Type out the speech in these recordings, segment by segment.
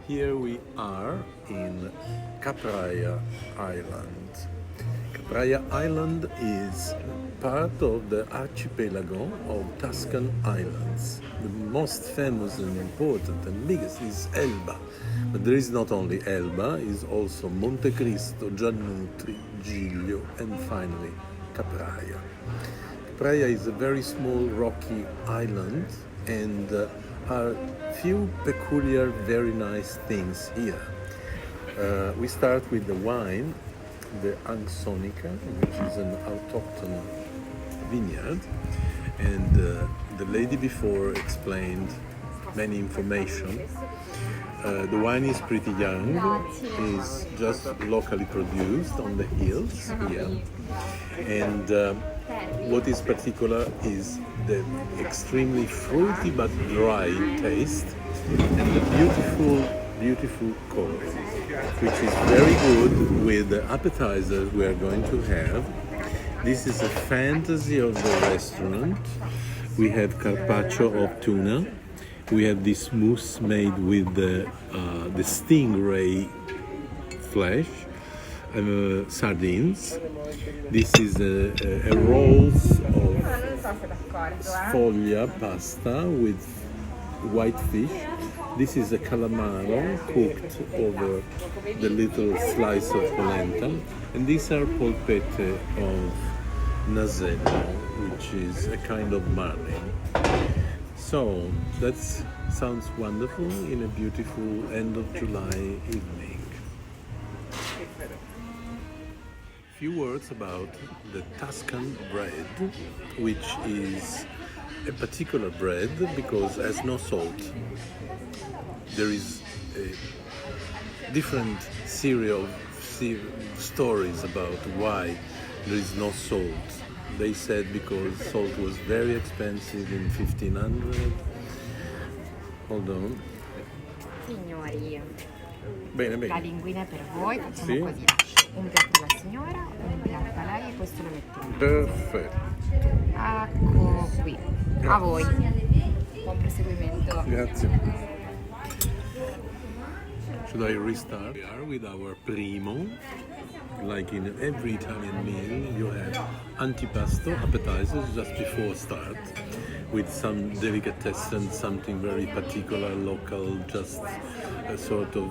Here we are in Capraia Island. Capraia Island is part of the archipelago of Tuscan islands. The most famous and important and biggest is Elba. But there is not only Elba, is also Monte Cristo, Giannutri, Giglio, and finally Capraia. Capraia is a very small rocky island and are few peculiar, very nice things here. We start with the wine, the Ansonica, which is an autochthon vineyard, and the lady before explained many information. The wine is pretty young, is just locally produced on the hills here, and what is particular is the extremely fruity but dry taste and the beautiful color, which is very good with the appetizers we are going to have. This is a fantasy of the restaurant. We have carpaccio of tuna. We have this mousse made with the stingray flesh, sardines. This is a rolls of sfoglia pasta with white fish. This is a calamaro cooked over the little slice of polenta. And these are polpette of nasello, which is a kind of marlin. So that sounds wonderful in a beautiful end of July evening. Few words about the Tuscan bread, which is a particular bread because it has no salt. There is a different series of stories about why there is no salt. They said because salt was very expensive in 1500. Hold on. Signori, Bene, la bene. linguina è per voi, facciamo Sì. così. Un piatto alla signora, un piatto a lei e questo lo mettiamo. Perfetto. Ecco qui. A voi. Buon proseguimento. Grazie. Should I restart? We are with our primo. Like in every Italian meal, you have antipasto, appetizers just before start, with some delicatessen, something very particular, local, just a sort of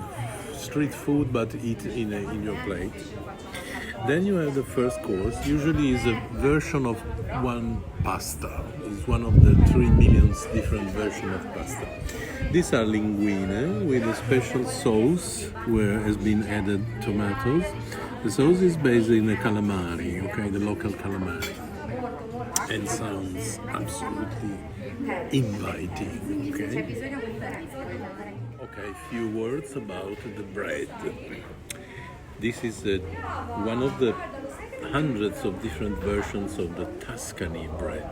street food, but eat in your plate. Then you have the first course. Usually is a version of one pasta. It's one of the 3 million different versions of pasta. These are linguine with a special sauce where has been added tomatoes. The sauce is based in the calamari, okay, the local calamari, and sounds absolutely inviting, okay? Okay, a few words about the bread. This is one of the hundreds of different versions of the Tuscany bread.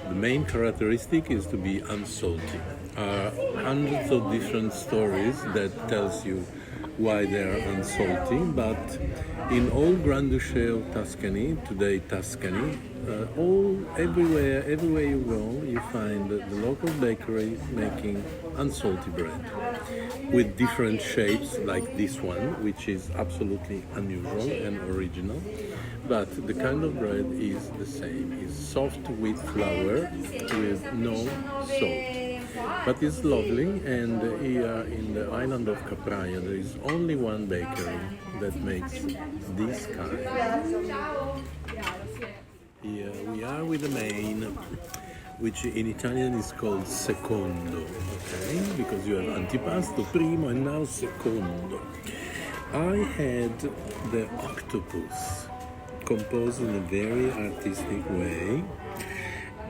The main characteristic is to be unsalty. Hundreds of different stories that tells you why they are unsalty, but in all Grand Duchy of Tuscany, today Tuscany, everywhere you go, you find the local bakery making unsalty bread with different shapes, like this one, which is absolutely unusual and original. But the kind of bread is the same. It's soft wheat flour with no salt. But it's lovely, and here in the island of Capraia there is only one bakery that makes this kind. Here we are with the main, which in Italian is called secondo, okay? Because you have antipasto, primo, and now secondo. I had the octopus composed in a very artistic way.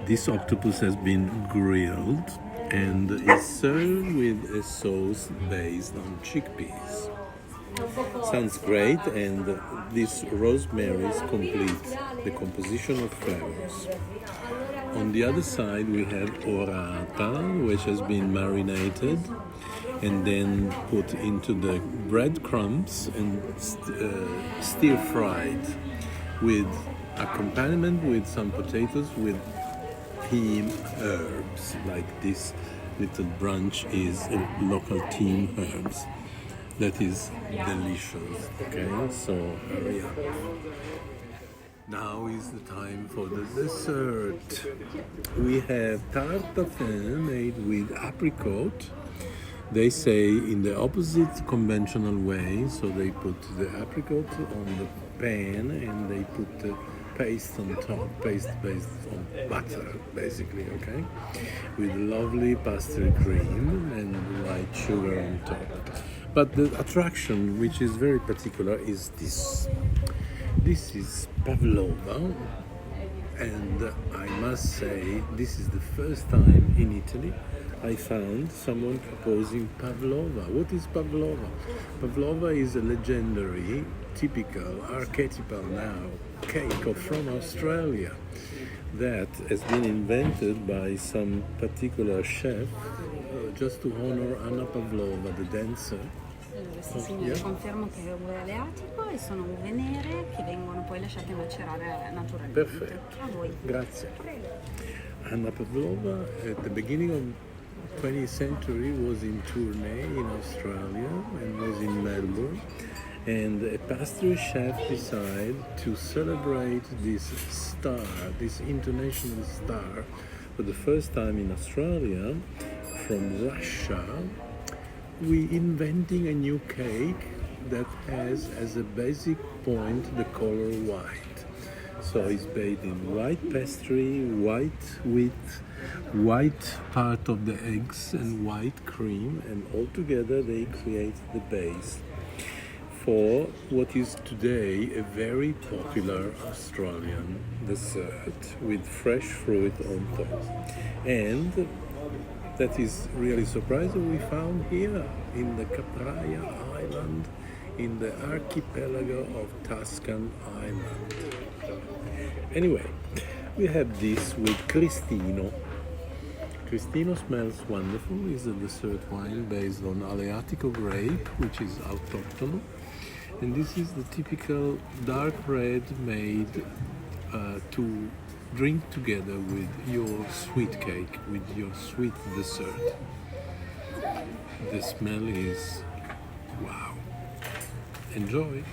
This octopus has been grilled and is served with a sauce based on chickpeas. Sounds great, and these rosemaries complete the composition of flavors. On the other side we have orata, which has been marinated and then put into the breadcrumbs and stir-fried with accompaniment with some potatoes with thyme herbs like this little branch is local thyme herbs. That is delicious. Okay, so hurry up. Now is the time for the dessert. We have tarte tatin made with apricot. They say in the opposite conventional way, so they put the apricot on the pan and they put the paste on top, paste based on butter, basically, okay? With lovely pastry cream and white sugar on top. But the attraction, which is very particular, is this. This is pavlova, and I must say, this is the first time in Italy I found someone proposing pavlova. What is pavlova? Pavlova is a legendary, typical, archetypal now cake from Australia that has been invented by some particular chef just to honor Anna Pavlova, the dancer. Sì, signore, confermo che è uve aleatico e sono uve nere che vengono poi lasciate macerare naturalmente. Perfetto. A voi. Grazie. Anna Pavlova at the beginning of 20th century was in Tournai in Australia and was in Melbourne, and a pastry chef decided to celebrate this star, this international star, for the first time in Australia from Russia. We inventing a new cake that has as a basic point the color white. So it's baked in white pastry, white wheat, white part of the eggs and white cream, and all together they create the base for what is today a very popular Australian dessert with fresh fruit on top. And that is really surprising. We found here in the Capraia island, in the archipelago of Tuscan island. Anyway, we have this with Cristino. Cristino smells wonderful. It's a dessert wine based on Aleatico grape, which is autochthonous. And this is the typical dark red made to drink together with your sweet cake, with your sweet dessert. The smell is wow. Enjoy!